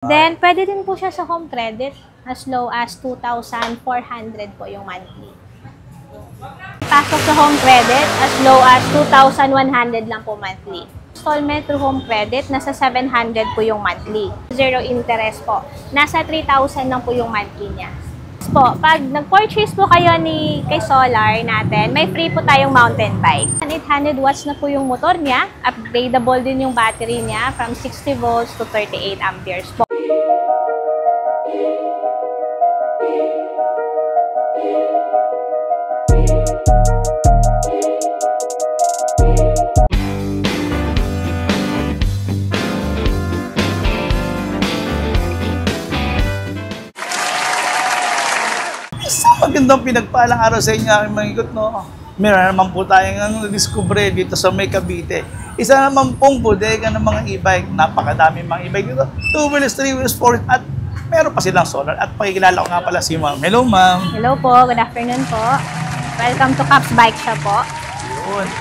Then, pwede din po siya sa home credit as low as 2,400 po yung monthly. Pasok sa home credit as low as 2,100 lang po monthly. Installment through home credit, nasa 700 po yung monthly. Zero interest po. Nasa 3,000 lang po yung monthly niya. Po, pag nag-purchase po kayo kay Solar natin, may free po tayong mountain bike. 800 watts na po yung motor niya. Upgradable din yung battery niya from 60 volts to 38 amperes po. Magandang pinagpalang araw sa inyo, aking mga ikot, no? Meron naman po tayong discover dito sa May Cavite. Isa naman pong bodega ng mga e-bike. Napakadaming mga e-bike dito. 2 wheels, 3 wheels, 4 at meron pa silang solar. At pakikilala ko nga pala si Ma'am. Hello, Ma'am. Hello po, good afternoon po. Welcome to Caps Bike Shop po.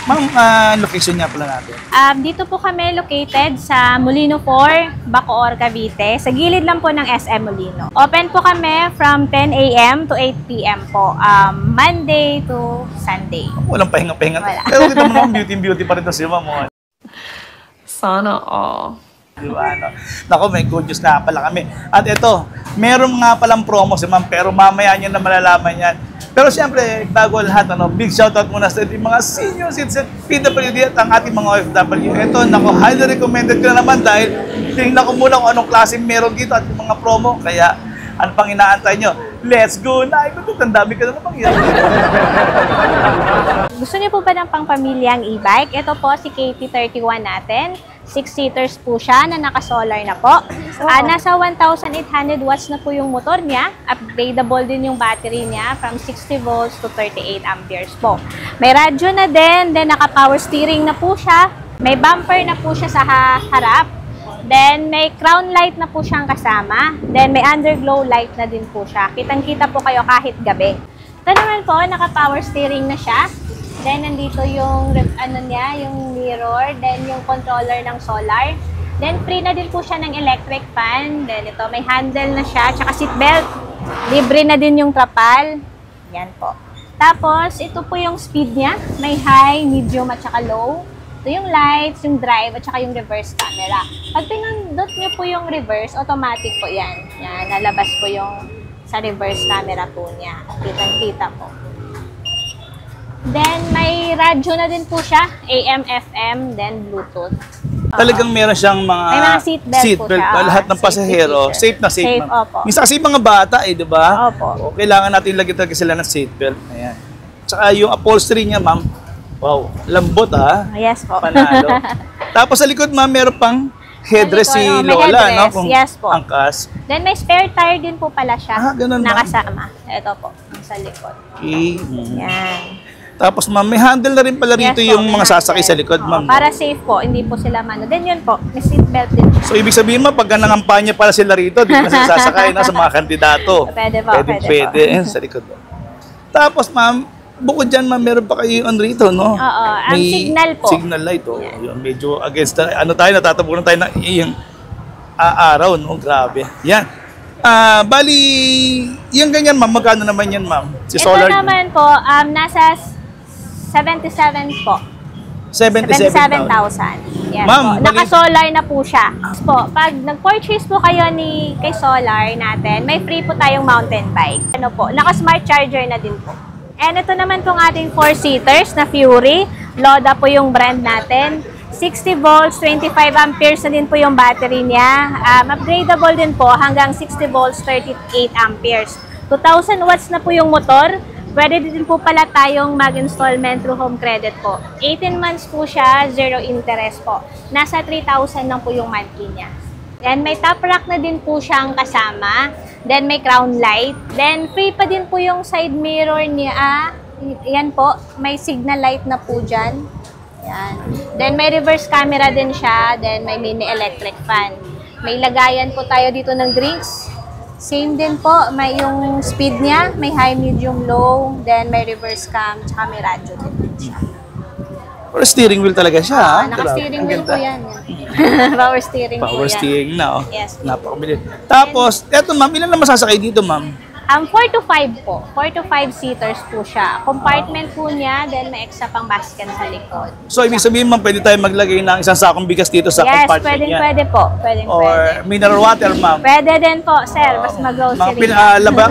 Ma'am, location niya pala natin. Dito po kami located sa Molino 4, Bacoor, Cavite. Sa gilid lang po ng SM Molino. Open po kami from 10 a.m. to 8 p.m. po. Monday to Sunday. Walang pahinga-pahinga. Wala. Pero dito mo, beauty pa rin ito si Ma'am. Sana all. Diba, no? Naku, may good news na pala kami. At ito, meron nga palang promo si Ma'am, pero mamaya niyo na malalaman yan. Pero siyempre, bago lahat, big shoutout muna sa ating mga senior citizen, PWD at ang ating mga OFW. Ito, naku, highly recommended ko na naman dahil tingnan ko muna kung anong klaseng meron dito at yung mga promo. Kaya, ano pang inaantay nyo? Let's go na! Ang dami ka na namang yan. Gusto niyo po ba ng pangpamilyang e-bike? Ito po si KT31 natin. 6-seaters po siya na naka-solar na po. Nasa 1,800 watts na po yung motor niya. Upgradable din yung battery niya from 60 volts to 38 amperes po. May radyo na din, then naka-power steering na po siya. May bumper na po siya sa harap. Then may crown light na po siyang kasama. Then may underglow light na din po siya. Kitang-kita po kayo kahit gabi. Ito naman po, naka-power steering na siya. Then, nandito yung, yung mirror, then yung controller ng solar. Then, free na din po siya ng electric fan. Then, ito, may handle na siya, tsaka seatbelt. Libre na din yung trapal. Yan po. Tapos, ito po yung speed niya. May high, medium, at tsaka low. Ito yung lights, yung drive, at tsaka yung reverse camera. Pag pinundot nyo po yung reverse, automatic po yan. Yan, nalabas po yung sa reverse camera po niya. Kitang-kita po. Then, may radyo na din po siya. AM, FM, then Bluetooth. Talagang meron siyang mga may mga seatbelt po siya. Lahat ng pasahero, safe na safe. Safe, opo. Minsan kasi mga bata, di ba? Opo. O, kailangan natin lagyan talaga sila ng seatbelt. Ayan. Tsaka yung upholstery niya, Ma'am, wow, lambot Yes po. Panalo. Tapos sa likod, Ma'am, meron pang headrest si Lola, headrest. no? Kung yes po. angkas. Then, may spare tire din po pala siya. Ganun ba? Nakasama. Ito po, sa likod. Okay. Yan. Tapos, Ma'am, may handle na rin pala rito Yes po, yung may mga sasakay sa handle. likod, Ma'am. Para safe po, hindi po sila mano. Then yun po, may seatbelt din siya. So, ibig sabihin, Ma'am, pagka nangampanya pala sila rito, di ba sasakay na sa mga kandidato? Pwede po, Pwede. Sa likod. Tapos, Ma'am, bukod dyan, Ma'am, meron pa kayo on rito, no? Oo, ang signal po. Signal light, oh. Yun, medyo against the, natatabunan tayo ng yung araw, no? Grabe. Yan. Bali, yung ganyan, Ma'am, magkano naman yan, Ma'am? Si Ito solar naman po, nasa 77 po. 77,000. 77,000. Yes Ma'am, po. Naka-solar na po siya. Po, pag nag-purchase po kayo kay Solar natin, may free po tayong mountain bike. Ano po, naka-smart charger na din po. And ito naman pong ating 4-seaters na Fury. Loda po yung brand natin. 60 volts, 25 amperes na din po yung battery niya. Upgradable din po hanggang 60 volts, 38 amperes. 2,000 watts na po yung motor. Pwede din po pala tayong mag-installment through home credit po. 18 months po siya, zero interest po. Nasa 3,000 lang po yung monthly niya. Then may top rack na din po siyang kasama. Then may crown light. Then free pa din po yung side mirror niya. Yan po, may signal light na po dyan. Yan. Then may reverse camera din siya. Then may mini electric fan. May lagayan po tayo dito ng drinks. Same din po, may yung speed niya, may high, medium, low, then may reverse cam, tsaka may radyo din siya. Or steering wheel talaga siya, ha? Naka-steering Grabe, wheel ang po ganda. yan. Power steering po Power yan. steering na, oh. Yes. Napakabilis. Tapos, eto ma'am, ilan na masasakay dito, ma'am? 4 to 5 po. 4 to 5 seaters po siya. Compartment po niya, then may extra pang basket sa likod. So, ibig sabihin, ma'am, pwede tayo maglagay ng isang sakong bigas dito sa Yes, compartment niya. pwede po. Pwede. Or mineral water, ma'am. Pwede din po, sir. Mas Mga mag-grocery.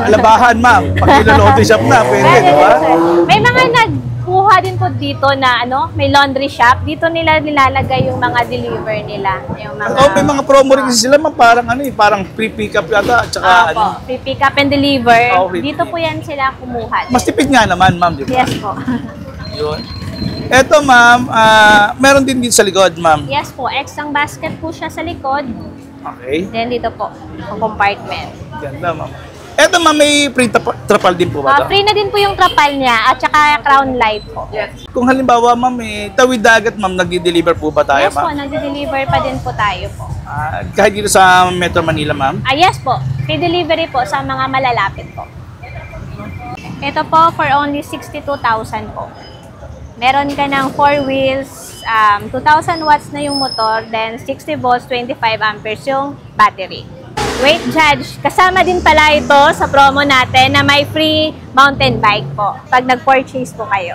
labahan, ma'am. Pag nilolote shop na, pwede, Pwede di din, ba? sir. May mga nagkuha din po dito na may laundry shop. Dito nila nilalagay yung mga deliver nila. Yung mga, Oh, may mga promo rin kasi sila, ma'am. Parang free pick up yata. At saka, Opo, free pick up and deliver. Oh, free Dito po yan sila kumuha. mas tipid nga naman, ma'am, di ba? Yes po. Yun. Eto, ma'am, meron din dito sa likod, ma'am. Yes po, extra basket po siya sa likod. Okay. Then dito po, ang compartment. Ganda, ma'am. Eto, ma'am, may free trapal din po ba ito? Free na din po yung trapal niya at saka crown light po. Kung halimbawa, ma'am, tawid dagat, ma'am, nagdi-deliver po ba tayo, Yes po, ma'am? nag-deliver pa din po tayo po. Kahit dito sa Metro Manila, ma'am? Yes po, free delivery po sa mga malalapit po. Ito po for only 62,000 po. Meron ka ng 4 wheels, 2,000 watts na yung motor, then 60 volts, 25 amperes yung battery. Wait, Judge, kasama din pala ito sa promo natin na may free mountain bike po pag nag-purchase po kayo.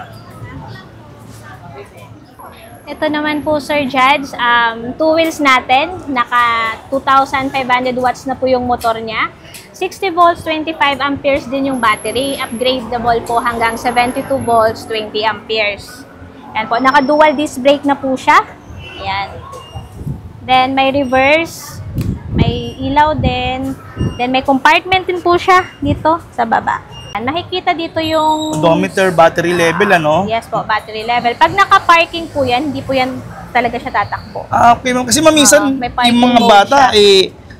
Ito naman po, Sir Judge, 2 wheels natin, naka 2,500 watts na po yung motor niya. 60 volts, 25 amperes din yung battery. Upgradable po hanggang 72 volts, 20 amperes. Yan po, naka-dual disc brake na po siya. Ayan. Then, may reverse, may ilaw din. Then, may compartment din po siya dito sa baba. Nakikita dito yung... Odometer, battery level, ano? Yes po, battery level. Pag naka-parking po yan, hindi po yan talaga siya tatakbo. Okay, ma'am. Kasi minsan, may parking yung mga mode bata,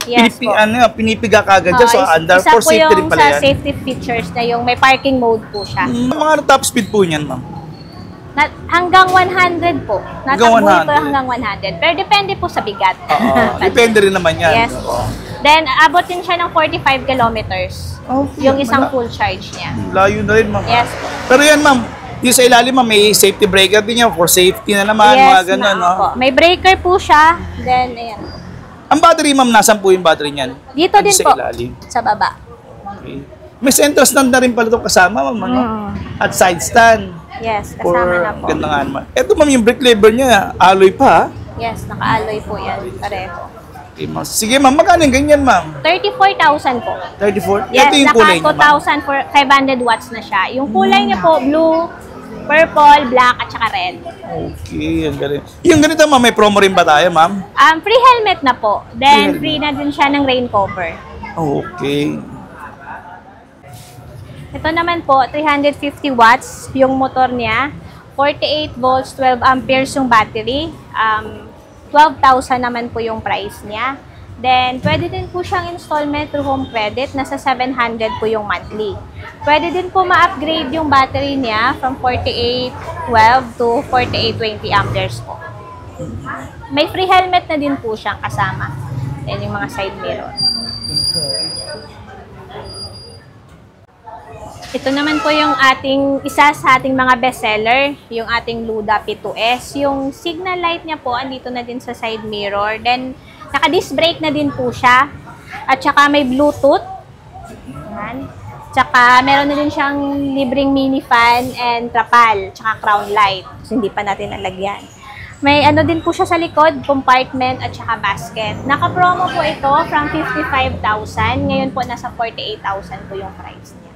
Yes po. pinipiga kagad dyan. So, under isa for po safety rin yung pala sa yan. safety features na yung may parking mode po siya. Mga top speed po niyan, ma'am. Hanggang 100 po. Hanggang Natakbo ito 100. hanggang 100. Pero depende po sa bigat. Oo. Depende rin naman yan. Yes po. Then, abot din siya ng 45 kilometers. Okay, Yung isang wala. full charge niya. Layo na rin, ma'am. Yes po. Pero yan, ma'am. Yung sa ilalim, ma'am, may safety breaker din yan for safety na naman. Mga ganun, no? po. May breaker po siya. Then, ayan. Ang battery, ma'am, nasan po yung battery niyan? Dito din Sa po. ilalim. Sa baba. Okay. May center stand na rin pala ito kasama, ma'am, ano? At side stand. Yes, For kasama na po. ganda nga naman. Ito, ma'am, yung brake lever niya, alloy pa, ha? Yes, naka-alloy po yan. Pareho. Okay, ma'am. Sige, ma'am, magkano yung ganyan, ma'am? 34,000 po. 34? Yes, Ito yung kulay niya, ma'am. naka 2,500 watts na siya. Yung kulay niya po, blue, purple, black, at saka red. Okay, ang galing. Yung ganito, ma'am, may promo rin ba tayo, ma'am? Free helmet na po. Then, free na din siya ng rain cover. Okay. Ito naman po, 350 watts yung motor niya. 48 volts, 12 amperes yung battery. 12,000 naman po yung price niya. Then, pwede din po siyang installment through home credit. Nasa 700 po yung monthly. Pwede din po ma-upgrade yung battery niya from 4812 to 4820 amperes po. May free helmet na din po siyang kasama. Then, yung mga side mirror. Ito naman po yung isa sa ating mga bestseller, yung ating Luda P2S. Yung signal light niya po, andito na din sa side mirror. Then, naka-disc brake na din po siya. At saka may Bluetooth. Yan. Tsaka meron na din siyang libreng mini fan and trapal, tsaka crown light. Kasi hindi pa natin nalagyan. May ano din po siya sa likod, compartment at saka basket. Naka-promo po ito from 55,000. Ngayon po nasa 48,000 po yung price niya.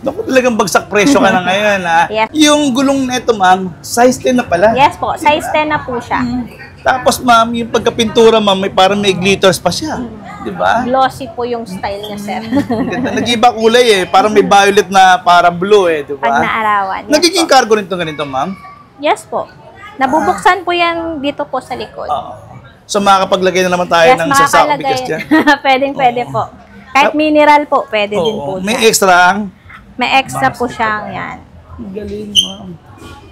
Naku, talagang bagsak presyo ka na ngayon, ha? Yes. Yung gulong na ito, ma'am, size 10 na pala. Yes po, size 10 na po siya. Tapos, ma'am, yung pagkapintura, ma'am, parang may glitters pa siya. Di ba? Glossy po yung style niya, sir. Ganda. Nag-iba kulay, eh. Parang may violet na para blue, eh. Di Pag ba? naarawan. Yes Nagiging po. cargo nito ganito, ma'am? Yes po. Nabubuksan po yan dito po sa likod. Oo. So, makakapaglagay na naman tayo ng sasakong bigas dyan. Pwede po. Kahit mineral po, pwede din po Oo. May dyan. extra ang... May extra po siyang yan. Galing, ma'am.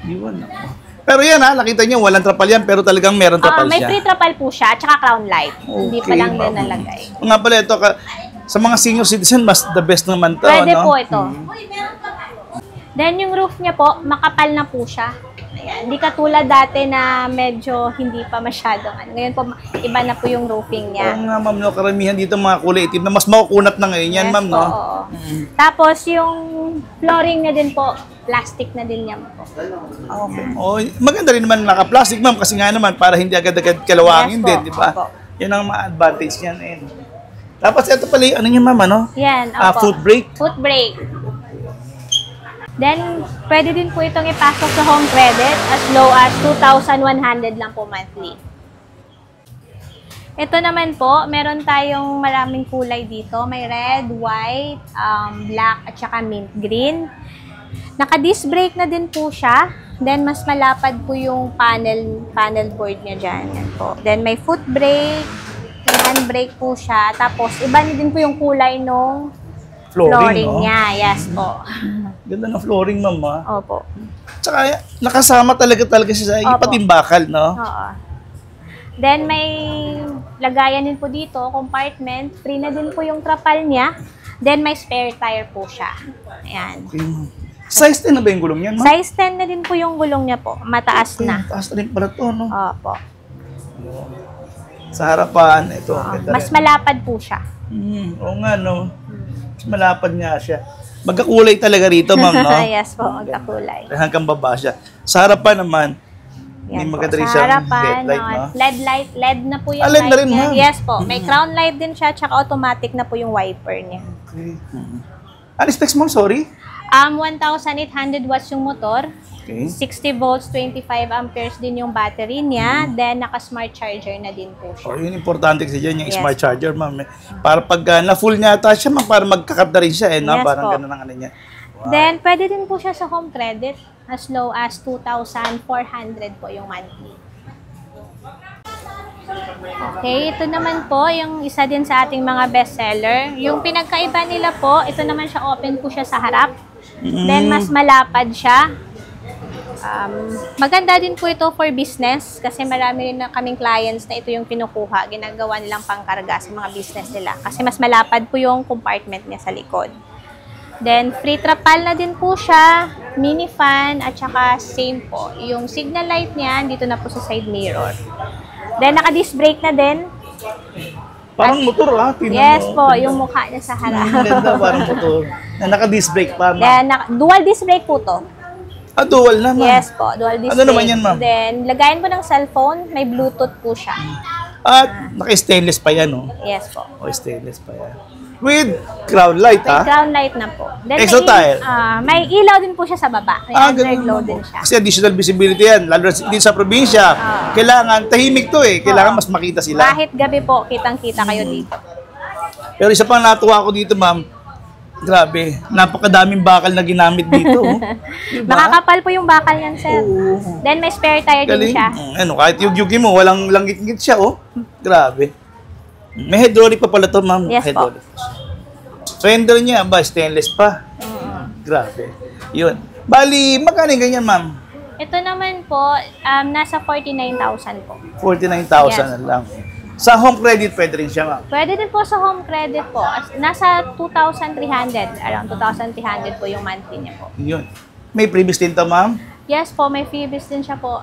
Iwan ako. Pero yan, ha, nakita niyo, walang trapal yan, pero talagang meron trapal May siya. free trapal po siya, tsaka crown light. Hindi pa Okay, lang din ma'am. nalagay. Nga pala, ito, sa mga senior citizen, mas the best naman to, Pwede no? po ito. Then yung roof niya po, makapal na po siya. Ayan. Hindi katulad dati na medyo hindi pa masyadong ano. Ngayon po, iba na po yung roofing niya. Oo nga, ma'am, no, karamihan dito mga kulay itim na mas makukunat na ngayon yan, Yes ma'am, po, no? oo. Tapos yung flooring niya din po, plastic na din yan po. Okay. Oh, maganda rin naman naka-plastic, ma'am, kasi nga naman para hindi agad-agad kalawangin Yes po, din, di ba? opo. Yan ang mga advantage niyan. Eh. Tapos ito pala yung ano niya, ma'am, ano? Yan, Foot brake. Foot brake. Then, pwede din po itong ipasok sa home credit as low as 2,100 lang po monthly. Ito naman po, meron tayong maraming kulay dito. May red, white, black, at saka mint green. Naka-disc brake na din po siya. Then, mas malapad po yung panel board niya dyan. Yan po. Then, may foot brake, may handbrake po siya. Tapos, iba na din po yung kulay nung flooring no? niya. Yes po. Ganda ng flooring, ma'am, ha? Opo. Tsaka, nakasama talaga siya sa Opo. pati yung bakal, no? Oo. Then, may lagayan din po dito, compartment. Free na din po yung trapal niya. Then, may spare tire po siya. Ayan. Okay, ma'am. Size 10 na ba yung gulong yan, ma'am? Size 10 na din po yung gulong niya po. Mataas na. Taas na rin pala to, no? Opo. Sa harapan, ito. ganda Mas rin. malapad po siya. Oo nga, no? Mas malapad nga siya. Magkakulay talaga rito, ma'am, no? Yes po, magkakulay. Hanggang baba siya. Sa harapan naman, may Yan po. maganda rin Sa siyang harapan, headlight, no? LED na po yung LED na light rin, niya. ma'am. Yes po. May crown light din siya, tsaka automatic na po yung wiper niya. Okay. Ano specs, ma'am? Sorry? 1,800 watts yung motor. Okay. 60 volts, 25 amperes din yung battery niya. Then, naka-smart charger na din po siya. Oh, yun importante kasi dyan, yung Yes. smart charger, ma'am. Para pag na-full niya ata siya, ma'am, para magkakap na rin siya, eh, no? Yes Parang po. gano'n ang ano niya. Then, pwede din po siya sa home credit as low as 2,400 po yung monthly. Okay, ito naman po yung isa din sa ating mga bestseller. Yung pinagkaiba nila po, ito naman siya open po siya sa harap. Then, mas malapad siya. Maganda din po ito for business kasi marami rin na kaming clients na ito yung pinukuha. Ginagawa nilang pangkarga sa mga business nila kasi mas malapad po yung compartment niya sa likod. Then, free trapal na din po siya, mini fan, at saka same po. Yung signal light niya, dito na po sa side mirror. Then, naka-disc brake na din. Parang motor, ha? Tingnan Yes mo. po, yung mukha niya sa harap. Ang ganda, parang motor. Na naka-disc brake pa, ma'am. Then, dual disc brake po to. Dual na, ma'am. Yes po, dual disc Ano naman brake. yan, ma'am? Then, lagayan po ng cellphone, may Bluetooth po siya. At naka-stainless pa yan, no? Yes po. O, stainless pa yan. With crown light, May ha? ground light na po. Then, Extra tile? may ilaw din po siya sa baba. May underglow ganun, din ma'am. siya. Kasi additional visibility yan. Lalo na dito sa probinsya. Kailangan, tahimik to eh. Kailangan mas makita sila. Kahit gabi po, kitang-kita kayo dito. Pero isa pang natuwa ko dito, ma'am. Grabe, napakadaming bakal na ginamit dito. Oh. Diba? Makakapal po yung bakal yan, sir. Oo. Then, may spare tire Galing. din siya. Ano, kahit yugyugi mo, walang langgit-ngit siya, oh. Grabe. May hydraulic pa pala to, ma'am. Yes po. Hydraulic. Fender niya, ba, stainless pa. Grabe. Yun. Bali, magkano yung ganyan, ma'am? Ito naman po, nasa 49,000 po. 49,000 Yes. na lang. Sa home credit, pwede rin siya, ma'am. Pwede din po sa home credit po. Nasa 2,300. Around 2,300 po yung monthly niya po. Yun. May previous din to, ma'am? Yes po, may freebies din siya po.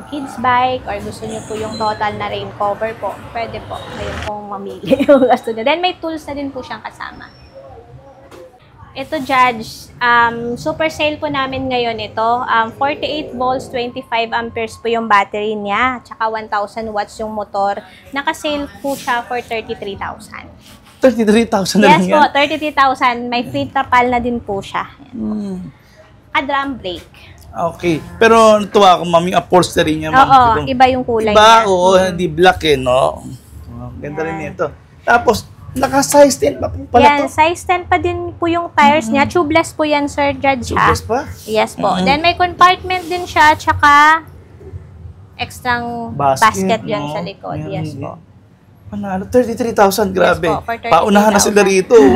Kids bike or gusto niyo po yung total na rain cover po. Pwede po. Ngayon pong mamili yung gusto niyo. Then may tools na din po siyang kasama. Ito, Judge, super sale po namin ngayon ito. 48 volts, 25 amperes po yung battery niya. Tsaka 1,000 watts yung motor. Naka-sale po siya for 33,000. 33,000 na lang Yes po, yan. 33,000. May free trapal na din po siya. Drum brake. Okay. Pero natuwa ako, ma'am, yung upholstery niya, ma'am. Oo, Itong- iba yung kulay Iba, niya. oo, hindi black eh, no? Oh, ganda rin nito. Tapos, naka-size 10 pa pala Yan, to. size 10 pa din po yung tires niya. Tubeless po yan, Sir Judge, ha? Tubeless pa? Yes po. Then may compartment din siya, tsaka extrang basket no? dyan sa likod. Yan, Yes hindi. po. Panalo, 33,000, grabe. Yes po, for 33,000. Paunahan na sila rito. Oh.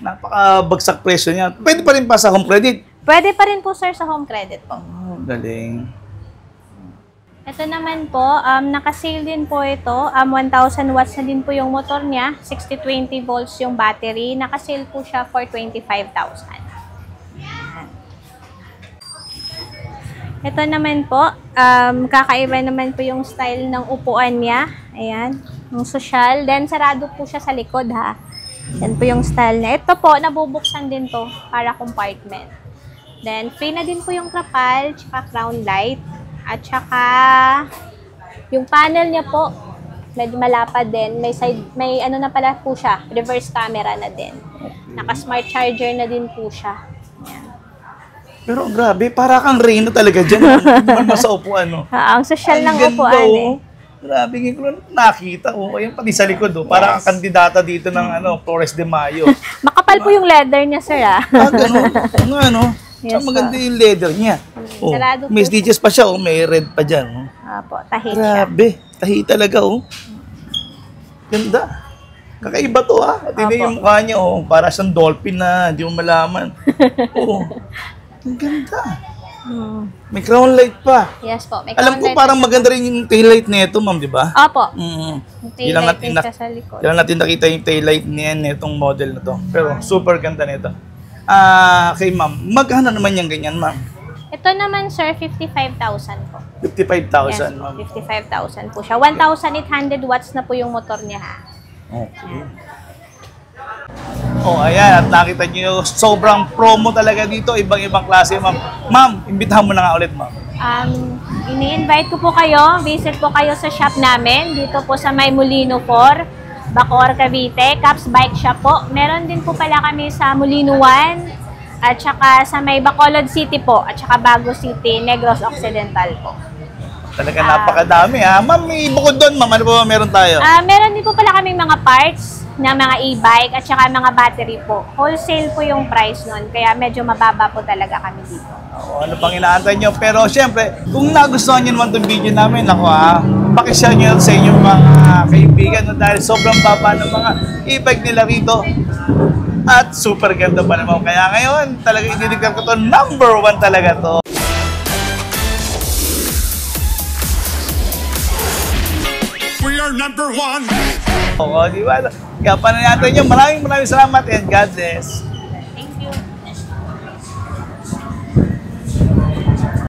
Napakabagsak presyo niya. Pwede pa rin pa sa home credit. Pwede pa rin po, sir, sa home credit po. Oh, galing. Ito naman po, naka-sale din po ito. 1,000 watts na din po yung motor niya. 60-20 volts yung battery. Naka-sale po siya for 25,000. Ito naman po, kakaiba naman po yung style ng upuan niya. Ayan, yung social. Then, sarado po siya sa likod, ha. Yan po yung style niya. Ito po, nabubuksan din to para compartment. Then, free na din po yung trapal, tsaka crown light. At tsaka, yung panel niya po, medyo malapad din. May ano na pala po siya, reverse camera na din. Naka-smart charger na din po siya. Ayan. Pero grabe, para kang Reyna talaga dyan. Naman sa upuan, no? Ang social Ang ng ganda, upuan oh. eh. Grabe, ngayon ko lang nakita. Oh. Ayun, pati sa likod. Oh. Para kang kandidata dito ng Flores de Mayo. Makapal po yung leather niya, sir, ah. Ganun. Ano? Yes, maganda yung leather niya. Oh. Sarado May po stitches pa siya. Oh. May red pa dyan. Oh. Opo, tahi siya. Grabe. Tahi talaga, oh. Ganda. Kakaiba to, ha. At Opo. yung mukha niya, oh. Para siyang dolphin na hindi mo malaman. Oo. Ang ganda. May crown light pa. Yes po. May Alam ko crown light parang na siya. maganda rin yung taillight nito, ma'am, di ba? Opo. Mm. Yung taillight din siya sa likod. Kailan natin nakita yung taillight niyan nitong model na to. Pero super ganda nito. Kay ma'am, magkano naman yung ganyan, ma'am? Ito naman, sir, 55,000 po. 55,000, Yes, ma'am. 55,000 po siya. 1,800 watts na po yung motor niya, ha. Okay. Oh, ayan. At nakita niyo, sobrang promo talaga dito. Ibang-ibang klase, ma'am. Ma'am, imbitahan mo na nga ulit, ma'am. Ini-invite ko po kayo. Visit po kayo sa shop namin. Dito po sa May Molino 4, Bacoor, Cavite. Caps Bike Shop po. Meron din po pala kami sa Molino 1. At saka sa May Bacolod City po. At saka Bago City, Negros Occidental po. Talaga napakadami, ha. Ma'am, may bukod doon, ma'am. Ano ba meron tayo? Meron din po pala kaming mga parts na mga e-bike at saka mga battery po. Wholesale po yung price nun, kaya medyo mababa po talaga kami dito. Ano pang inaantay nyo? Pero syempre, kung nagustuhan nyo naman itong video namin, ako pakishare nyo sa inyong mga kaibigan no, dahil sobrang baba ng mga e-bike nila rito. At super ganda pa naman. Kaya ngayon, talaga ididiktar ko to, number 1 talaga to. We are number 1. Oo, di ba? Kaya panayatan nyo, maraming salamat and God bless.